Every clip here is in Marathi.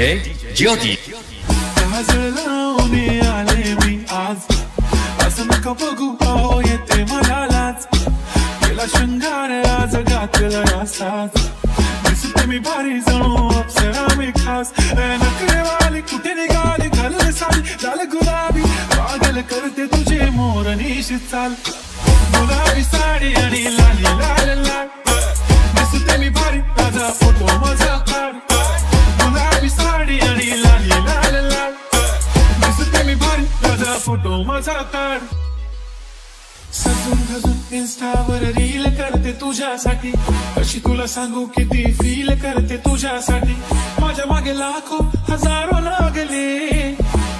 ज्योती काजळ लावून आले मी आज, असं नका बघू अहो येते मला लाज. केला शृंगार आज घातला असाच, दिसते मी भारी जणू अप्सरा मी खास. नखरेवाली कुठे निघाली घालून साडी लाल गुलाबी, पागल करते तुझे मोरनीशी चाल. गुलाबी साडी आणि लाली लाल लाल, दिसते मी भारी माझा फोटो माझा काढ. गुलाबी साडी आणि लाली लाल लाल, दिसते मी भारी माझा फोटो माझा काढ. सजून धजून इन्स्टावर रील करते तुझ्यासाठी, कशी तुला सांगू किती फील करते तुझ्यासाठी. माझ्या मागे लाखो हजारो लागले,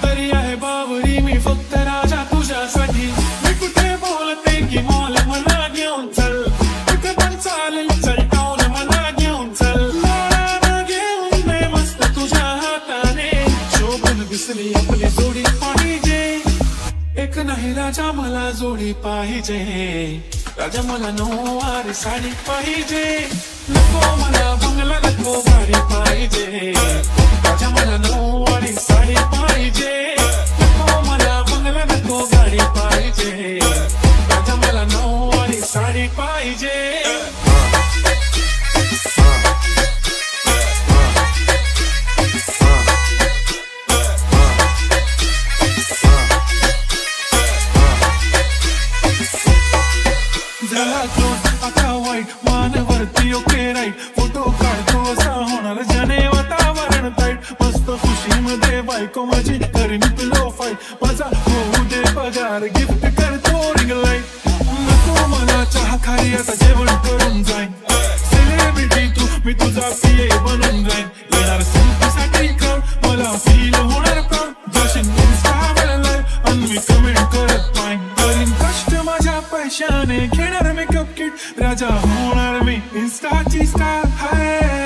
तरी आहे बावरी मी फक्त राजा तुझ्यासाठी. मी कुठे बोलते की मॉल मला घेऊन चल, कुठे पण चालेल चल टाऊन मला घेऊन चल. मला घेऊन दे मस्त तुझ्या हाताने, शोभून दिसली आपली जोडी पाहिजे. एक नाही राजा मला जोडी पाहिजे, राजा मला नऊवारी साडी पाहिजे. नको मला बंगला नको गाडी पाहिजे, राजा मला नऊवारी साडी पाहिजे. नको मला बंगला नको गाडी पाहिजे, राजा मला नऊवारी साडी पाहिजे. झाला क्लोज आता वाईट मानवरती ओके राईट, फोटो काढतो असा होणार ज्याने वातावरण ताईट. मस्त खुशीमध्ये बायको माझी करीन पिलो फाईट, माझा होऊ दे पगार गिफ्ट करतो रिंग लाईट. नको मला चहा खारी आता जेवण करून जाईन, सेलिब्रिटी तू मी तुझा पिये बनून जाईन. येणार सेल्फीसाठी क्राऊड मला फील होणार प्राऊड, जशीन इन्स्टावर लाईव्ह आणि मी कमेंट करत पाईन. करीन कष्ट माझ्या पैशाने घेणार मेकअप किट, राजा होणार मी इन्स्टाची स्टार. हाय